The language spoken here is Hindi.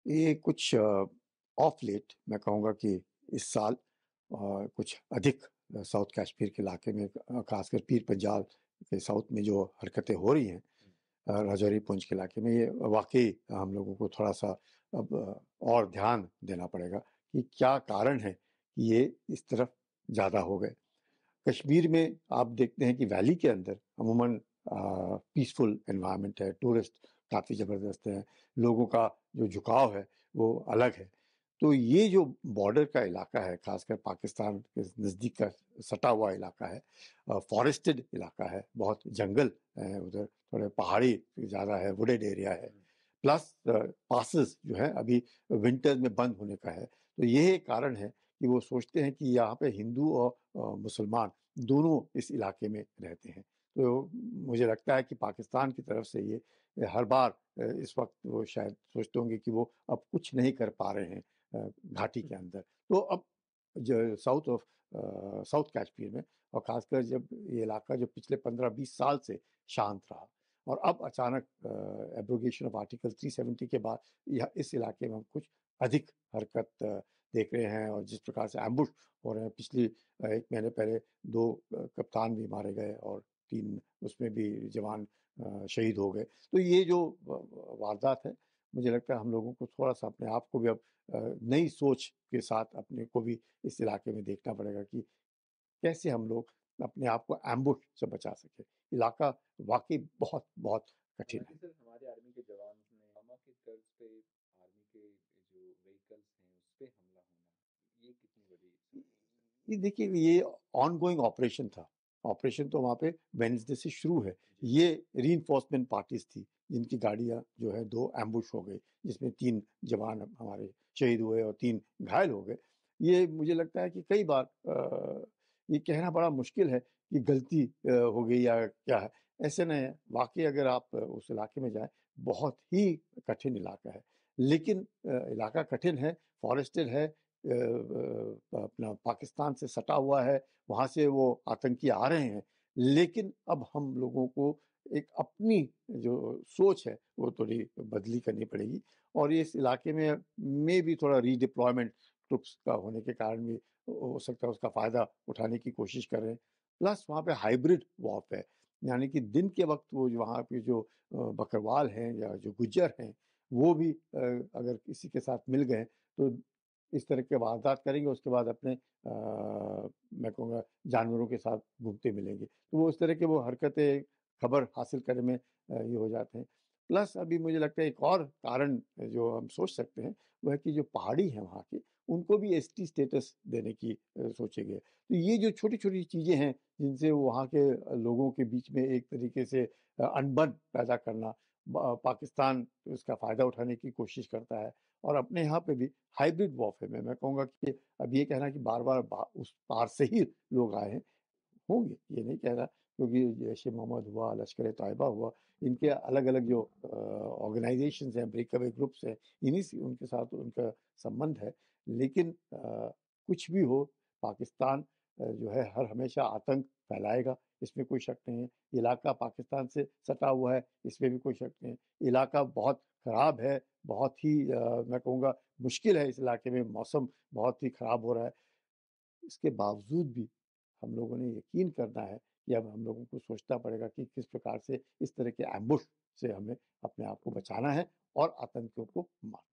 ये कुछ ऑफ लेट मैं कहूँगा कि इस साल कुछ अधिक साउथ कश्मीर के इलाके में खासकर पीर पंजाल के साउथ में जो हरकतें हो रही हैं राजौरी पुंछ के इलाके में, ये वाक़ई हम लोगों को थोड़ा-सा अब और ध्यान देना पड़ेगा कि क्या कारण है कि ये इस तरफ ज़्यादा हो गए। कश्मीर में आप देखते हैं कि वैली के अंदर अमूमन पीसफुल एनवायरनमेंट है, टूरिस्ट काफ़ी ज़बरदस्त हैं, लोगों का जो झुकाव है वो अलग है। तो ये जो बॉर्डर का इलाका है, ख़ासकर पाकिस्तान के नज़दीक का सटा हुआ इलाका है, फॉरेस्टेड इलाका है, बहुत जंगल हैं उधर, थोड़े पहाड़ी ज़्यादा है, वुडेड एरिया है। प्लस पासेस जो है अभी विंटर्स में बंद होने का है। तो ये एक कारण है कि वो सोचते हैं कि यहाँ पे हिंदू और मुसलमान दोनों इस इलाके में रहते हैं। तो मुझे लगता है कि पाकिस्तान की तरफ से ये हर बार इस वक़्त वो शायद सोचते होंगे कि वो अब कुछ नहीं कर पा रहे हैं घाटी के अंदर। तो अब जो साउथ कश्मीर में और ख़ासकर जब ये इलाका जो पिछले 15-20 साल से शांत रहा और अब अचानक एब्रोगेशन ऑफ आर्टिकल 370 के बाद इस इलाके में हम कुछ अधिक हरकत देख रहे हैं और जिस प्रकार से एम्बुश हो रहे हैं। पिछली 1 महीने पहले 2 कप्तान भी मारे गए और 3 उसमें भी जवान शहीद हो गए। तो ये जो वारदात है, मुझे लगता है हम लोगों को थोड़ा-सा अपने आप को भी अब नई सोच के साथ अपने को भी इस इलाके में देखना पड़ेगा कि कैसे हम लोग अपने आप को एम्बुश से बचा सकें। इलाका वाक़ई बहुत-बहुत कठिन है। हालाँकि सर हमारे आर्मी के जवान ने पुलवामा की तर्ज पे आर्मी के जो व्हीकल्स हैं उस पे हमला होना, ये कितनी बड़ी ये देखिए ये ऑनगोइंग ऑपरेशन था। ऑपरेशन तो वहाँ पे वेडनेसडे से शुरू है। जी। ये रीइंफोर्समेंट पार्टीज़ थी, जिनकी गाड़ियाँ जो है 2 एम्बुश हो गई, जिसमें 3 जवान हमारे शहीद हुए और 3 घायल हो गए। ये मुझे लगता है कि कई बार ये कहना बड़ा मुश्किल है कि गलती हो गई या क्या है। ऐसे नहीं है, वाक़ई अगर आप उस इलाके में जाएँ, बहुत ही कठिन इलाका है। लेकिन इलाका कठिन है, फॉरेस्टेड है, अपना पाकिस्तान से सटा हुआ है, वहाँ से वो आतंकी आ रहे हैं। लेकिन अब हम लोगों को एक अपनी जो सोच है, वो थोड़ी बदली करनी पड़ेगी और इस इलाके में भी थोड़ा रीडिप्लॉयमेंट ट्रुप्स का होने के कारण भी हो सकता है उसका फ़ायदा उठाने की कोशिश कर रहे हैं। प्लस वहाँ पे हाइब्रिड वॉरफेयर यानी कि दिन के वक़्त वो जो वहाँ पे जो बकरवाल हैं या जो गुज्जर हैं, वो भी अगर किसी के साथ मिल गए, तो इस तरह के वारदात करेंगे, उसके बाद अपने मैं कहूँगा जानवरों के साथ घूमते मिलेंगे। तो वो इस तरह के वो हरकतें खबर हासिल करने में ये हो जाते हैं। प्लस अभी मुझे लगता है एक और कारण जो हम सोच सकते हैं, वो है कि जो पहाड़ी हैं वहाँ के, उनको भी एसटी स्टेटस देने की सोची गई है। तो ये जो छोटी-छोटी चीज़ें हैं, जिनसे वो वहाँ के लोगों के बीच में एक तरीके से अनबन पैदा करना, पाकिस्तान इसका फ़ायदा उठाने की कोशिश करता है और अपने यहाँ पे भी हाइब्रिड वॉरफेयर में मैं कहूँगा कि अब ये कहना कि बार-बार उस पार से ही लोग आए हैं, होंगे, ये नहीं कह रहा क्योंकि जैश-ए-मोहम्मद हुआ, लश्कर-ए-तैयबा हुआ, इनके अलग-अलग जो ऑर्गनाइज़ेशंस हैं, ब्रेकअवे ग्रुप्स हैं, इन्हीं से उनके साथ उनका संबंध है। लेकिन कुछ भी हो, पाकिस्तान जो है हर हमेशा आतंक फैलाएगा, इसमें कोई शक नहीं है। इलाका पाकिस्तान से सटा हुआ है, इसमें भी कोई शक नहीं है। इलाका बहुत खराब है, बहुत ही मैं कहूँगा मुश्किल है इस इलाके में, मौसम बहुत ही खराब हो रहा है। इसके बावजूद भी हम लोगों ने यकीन करना है कि अब हम लोगों को सोचना पड़ेगा कि किस प्रकार से इस तरह के एम्बुश से हमें अपने आप को बचाना है और आतंकियों को मारना है।